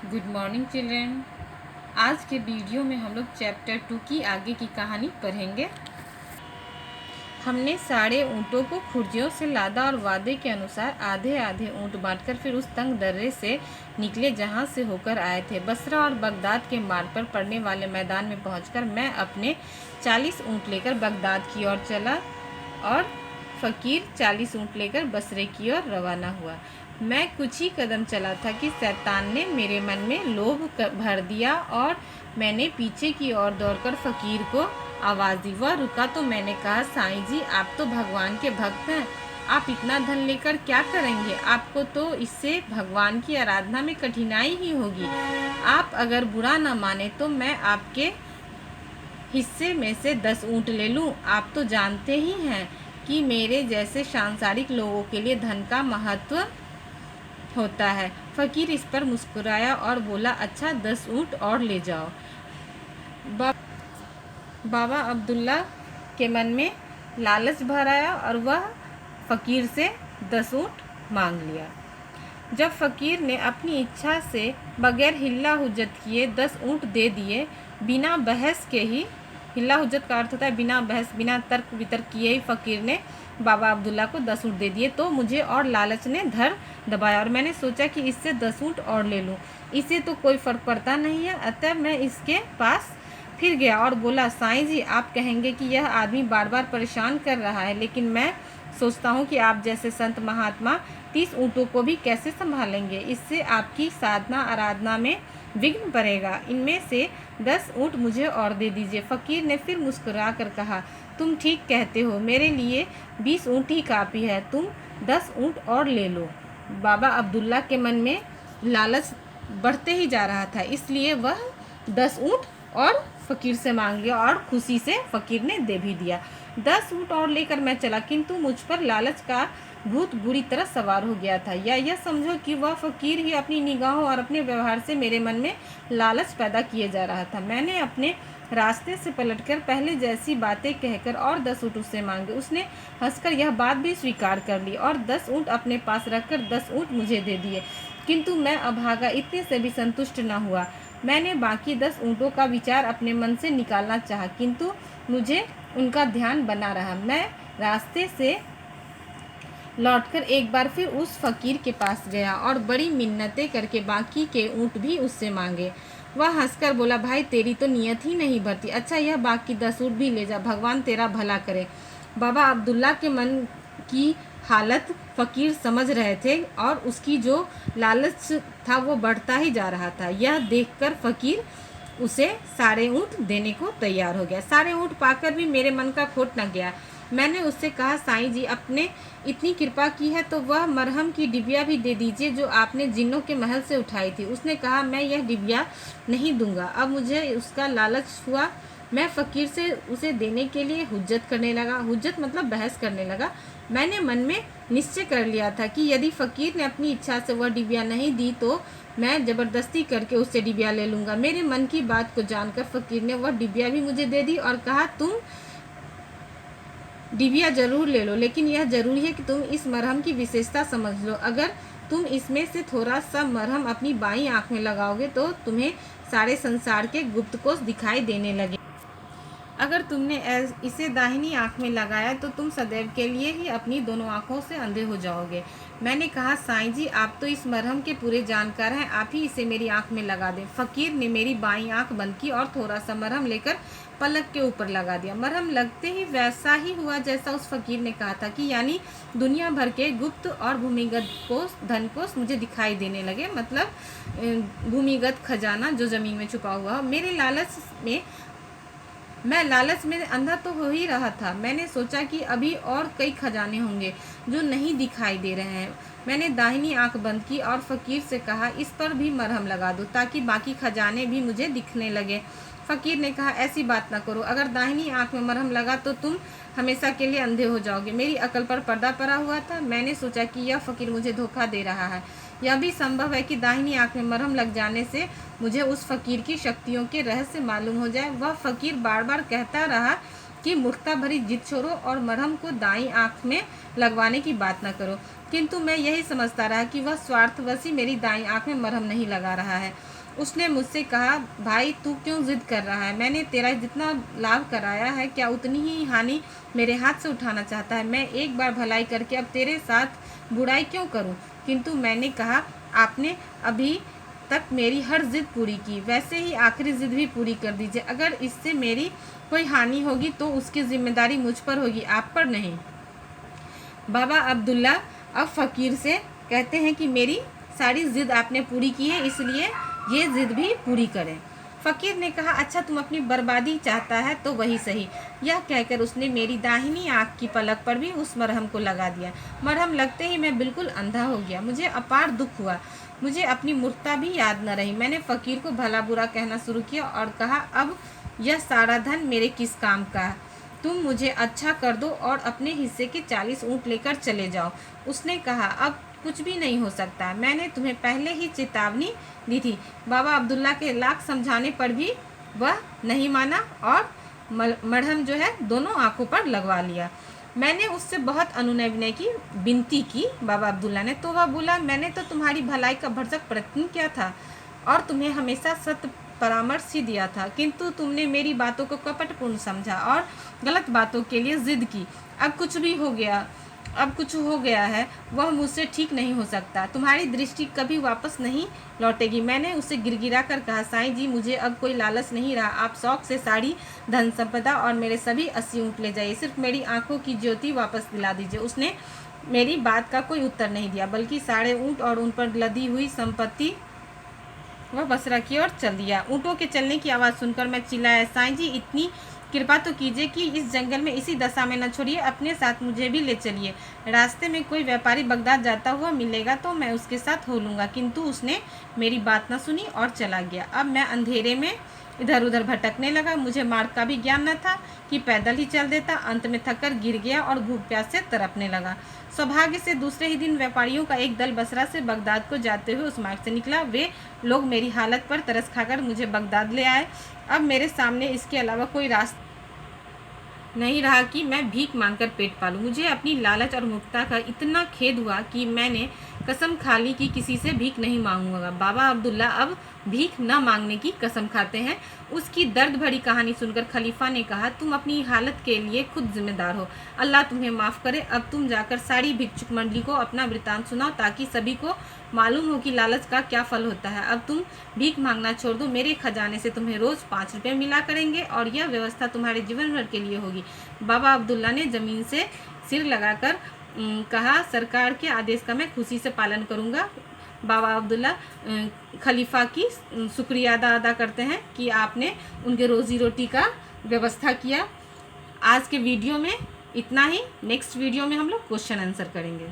Good morning children. आज के video में हम लोग चैप्टर 2 की आगे की कहानी पढ़ेंगे। हमने सारे ऊँटों को खुर्जियों से लादा और वादे के अनुसार आधे आधे ऊँट बांटकर फिर उस तंग दर्रे से निकले जहाँ से होकर आए थे। बसरा और बगदाद के मार्ग पर पड़ने वाले मैदान में पहुंचकर मैं अपने 40 ऊँट लेकर बगदाद की ओर चला और फ़कीर 40 ऊँट लेकर बसरे की ओर रवाना हुआ। मैं कुछ ही कदम चला था कि शैतान ने मेरे मन में लोभ भर दिया और मैंने पीछे की ओर दौड़कर फ़कीर को आवाज़ दी। वह रुका तो मैंने कहा, साईं जी, आप तो भगवान के भक्त हैं, आप इतना धन लेकर क्या करेंगे? आपको तो इससे भगवान की आराधना में कठिनाई ही होगी। आप अगर बुरा न माने तो मैं आपके हिस्से में से 10 ऊँट ले लूँ। आप तो जानते ही हैं कि मेरे जैसे सांसारिक लोगों के लिए धन का महत्व होता है। फ़कीर इस पर मुस्कुराया और बोला, अच्छा 10 ऊँट और ले जाओ। बाबा अब्दुल्ला के मन में लालच भर आया और वह फ़कीर से 10 ऊँट मांग लिया। जब फ़कीर ने अपनी इच्छा से बगैर हिल्ला हुज्जत किए 10 ऊँट दे दिए, बिना बहस के ही, हिल्ला हुज्जत का अर्थ होता है बिना बहस बिना तर्क वितर्क किए ही फ़कीर ने बाबा अब्दुल्ला को 10 ऊँट दे दिए, तो मुझे और लालच ने धर दबाया और मैंने सोचा कि इससे 10 ऊँट और ले लूँ। इससे तो कोई फ़र्क पड़ता नहीं है। अतः मैं इसके पास फिर गया और बोला, साईं जी, आप कहेंगे कि यह आदमी बार बार परेशान कर रहा है, लेकिन मैं सोचता हूँ कि आप जैसे संत महात्मा 30 ऊँटों को भी कैसे संभालेंगे? इससे आपकी साधना आराधना में विघ्न पड़ेगा। इनमें से 10 ऊँट मुझे और दे दीजिए। फ़कीर ने फिर मुस्कुरा कर कहा, तुम ठीक कहते हो, मेरे लिए 20 ऊँट ही काफ़ी है, तुम 10 ऊँट और ले लो। बाबा अब्दुल्ला के मन में लालच बढ़ते ही जा रहा था, इसलिए वह 10 ऊँट और फ़कीर से मांग लिया और खुशी से फ़कीर ने दे भी दिया। 10 ऊँट और लेकर मैं चला, किंतु मुझ पर लालच का भूत बुरी तरह सवार हो गया था। या यह समझो कि वह फ़कीर ही अपनी निगाहों और अपने व्यवहार से मेरे मन में लालच पैदा किए जा रहा था। मैंने अपने रास्ते से पलटकर पहले जैसी बातें कहकर और 10 ऊँट उससे मांगे। उसने हंसकर यह बात भी स्वीकार कर ली और 10 ऊँट अपने पास रखकर 10 ऊँट मुझे दे दिए। किंतु मैं अभागा इतने से भी संतुष्ट न हुआ। मैंने बाकी 10 ऊँटों का विचार अपने मन से निकालना चाहा, किंतु मुझे उनका ध्यान बना रहा। मैं रास्ते से लौटकर एक बार फिर उस फ़कीर के पास गया और बड़ी मिन्नतें करके बाकी के ऊँट भी उससे मांगे। वह हंसकर बोला, भाई, तेरी तो नीयत ही नहीं भरती। अच्छा, यह बाकी 10 ऊँट भी ले जा, भगवान तेरा भला करे। बाबा अब्दुल्ला के मन की हालत फ़कीर समझ रहे थे और उसकी जो लालच था वो बढ़ता ही जा रहा था। यह देखकर फ़कीर उसे सारे ऊँट देने को तैयार हो गया। सारे ऊँट पाकर भी मेरे मन का खोट न गया। मैंने उससे कहा, साईं जी, अपने इतनी कृपा की है तो वह मरहम की डिबिया भी दे दीजिए जो आपने जिन्नों के महल से उठाई थी। उसने कहा, मैं यह डिबिया नहीं दूंगा। अब मुझे उसका लालच हुआ। मैं फ़कीर से उसे देने के लिए हुज्जत करने लगा। हुज्जत मतलब बहस करने लगा। मैंने मन में निश्चय कर लिया था कि यदि फ़कीर ने अपनी इच्छा से वह डिबिया नहीं दी तो मैं ज़बरदस्ती करके उससे डिबिया ले लूँगा। मेरे मन की बात को जानकर फ़कीर ने वह डिबिया भी मुझे दे दी और कहा, तुम डिबिया ज़रूर ले लो, लेकिन यह ज़रूरी है कि तुम इस मरहम की विशेषता समझ लो। अगर तुम इसमें से थोड़ा सा मरहम अपनी बाईं आँख में लगाओगे तो तुम्हें सारे संसार के गुप्त कोश दिखाई देने लगे। अगर तुमने इसे दाहिनी आँख में लगाया तो तुम सदैव के लिए ही अपनी दोनों आँखों से अंधे हो जाओगे। मैंने कहा, साईं जी, आप तो इस मरहम के पूरे जानकार हैं, आप ही इसे मेरी आँख में लगा दें। फ़कीर ने मेरी बाईं आँख बंद की और थोड़ा सा मरहम लेकर पलक के ऊपर लगा दिया। मरहम लगते ही वैसा ही हुआ जैसा उस फ़कीर ने कहा था, कि यानी दुनिया भर के गुप्त और भूमिगत कोष, धन कोष मुझे दिखाई देने लगे। मतलब भूमिगत खजाना जो ज़मीन में छुपा हुआ। मैं लालच में अंधा तो हो ही रहा था। मैंने सोचा कि अभी और कई खजाने होंगे जो नहीं दिखाई दे रहे हैं। मैंने दाहिनी आंख बंद की और फ़कीर से कहा, इस पर भी मरहम लगा दो ताकि बाकी खजाने भी मुझे दिखने लगे। फ़कीर ने कहा, ऐसी बात ना करो, अगर दाहिनी आंख में मरहम लगा तो तुम हमेशा के लिए अंधे हो जाओगे। मेरी अकल पर पर्दा पड़ा हुआ था। मैंने सोचा कि यह फ़कीर मुझे धोखा दे रहा है। यह भी संभव है कि दाहिनी आंख में मरहम लग जाने से मुझे उस फ़कीर की शक्तियों के रहस्य मालूम हो जाए। वह फ़कीर बार बार कहता रहा कि मूर्खता भरी जिद छोड़ो और मरहम को दाईं आंख में लगवाने की बात ना करो, किंतु मैं यही समझता रहा कि वह स्वार्थवशी मेरी दाईं आंख में मरहम नहीं लगा रहा है। उसने मुझसे कहा, भाई तू क्यों जिद कर रहा है? मैंने तेरा जितना लाभ कराया है, क्या उतनी ही हानि मेरे हाथ से उठाना चाहता है? मैं एक बार भलाई करके अब तेरे साथ बुराई क्यों करूं? किंतु मैंने कहा, आपने अभी तक मेरी हर जिद पूरी की, वैसे ही आखिरी जिद भी पूरी कर दीजिए। अगर इससे मेरी कोई हानि होगी तो उसकी जिम्मेदारी मुझ पर होगी, आप पर नहीं। बाबा अब्दुल्ला अब फ़कीर से कहते हैं कि मेरी सारी जिद आपने पूरी की है, इसलिए ये जिद भी पूरी करें। फ़कीर ने कहा, अच्छा तुम अपनी बर्बादी चाहता है तो वही सही। यह कहकर उसने मेरी दाहिनी आँख की पलक पर भी उस मरहम को लगा दिया। मरहम लगते ही मैं बिल्कुल अंधा हो गया। मुझे अपार दुख हुआ, मुझे अपनी मूर्खता भी याद न रही। मैंने फ़कीर को भला बुरा कहना शुरू किया और कहा, अब यह सारा धन मेरे किस काम का है? तुम मुझे अच्छा कर दो और अपने हिस्से के 40 ऊँट लेकर चले जाओ। उसने कहा, अब कुछ भी नहीं हो सकता, मैंने तुम्हें पहले ही चेतावनी दी थी। बाबा अब्दुल्ला के लाख समझाने पर भी वह नहीं माना और मरहम जो है दोनों आंखों पर लगवा लिया। मैंने उससे बहुत अनुनय विनय की विनती की बाबा अब्दुल्ला ने, तो वह बोला, मैंने तो तुम्हारी भलाई का भरसक प्रयत्न किया था और तुम्हें हमेशा सत्य परामर्श ही दिया था, किंतु तुमने मेरी बातों को कपटपूर्ण समझा और गलत बातों के लिए जिद की। अब कुछ हो गया है, वह मुझसे ठीक नहीं हो सकता। तुम्हारी दृष्टि कभी वापस नहीं लौटेगी। मैंने उसे गिड़गिड़ा कर कहा, साईं जी मुझे अब कोई लालच नहीं रहा, आप शौक से साड़ी, धन संपदा और मेरे सभी 80 ऊँट ले जाइए, सिर्फ मेरी आंखों की ज्योति वापस दिला दीजिए। उसने मेरी बात का कोई उत्तर नहीं दिया, बल्कि सारे ऊँट और उन पर लदी हुई संपत्ति वह बसरा की ओर चल दिया। ऊँटों के चलने की आवाज़ सुनकर मैं चिल्लाया, साईं जी इतनी कृपा तो कीजिए कि इस जंगल में इसी दशा में न छोड़िए, अपने साथ मुझे भी ले चलिए। रास्ते में कोई व्यापारी बगदाद जाता हुआ मिलेगा तो मैं उसके साथ हो लूँगा। किंतु उसने मेरी बात न सुनी और चला गया। अब मैं अंधेरे में इधर उधर भटकने लगा। मुझे मार्ग का भी ज्ञान न था कि पैदल ही चल देता। अंत में थककर गिर गया और भूख प्यास से तड़पने लगा। सौभाग्य से दूसरे ही दिन व्यापारियों का एक दल बसरा से बगदाद को जाते हुए उस मार्ग से निकला। वे लोग मेरी हालत पर तरस खाकर मुझे बगदाद ले आए। अब मेरे सामने इसके अलावा कोई रास्ता नहीं रहा कि मैं भीख मांगकर पेट पालूं। मुझे अपनी लालच और मूर्खता का इतना खेद हुआ कि मैंने कसम खा ली कि किसी से भीख नहीं मांगूंगा। बाबा अब्दुल्ला अब भीख न मांगने की कसम खाते हैं। उसकी दर्द भरी कहानी सुनकर खलीफा ने कहा, तुम अपनी हालत के लिए खुद जिम्मेदार हो, अल्लाह तुम्हें माफ़ करे। अब तुम जाकर सारी भिक्षुक मंडली को अपना वृत्तांत सुनाओ ताकि सभी को मालूम हो कि लालच का क्या फल होता है। अब तुम भीख मांगना छोड़ दो, मेरे खजाने से तुम्हें रोज़ 5 रुपये मिला करेंगे और यह व्यवस्था तुम्हारे जीवन भर के लिए होगी। बाबा अब्दुल्ला ने ज़मीन से सिर लगाकर कहा, सरकार के आदेश का मैं खुशी से पालन करूंगा। बाबा अब्दुल्ला खलीफा की शुक्रिया अदा करते हैं कि आपने उनके रोज़ी रोटी का व्यवस्था किया। आज के वीडियो में इतना ही। नेक्स्ट वीडियो में हम लोग क्वेश्चन आंसर करेंगे।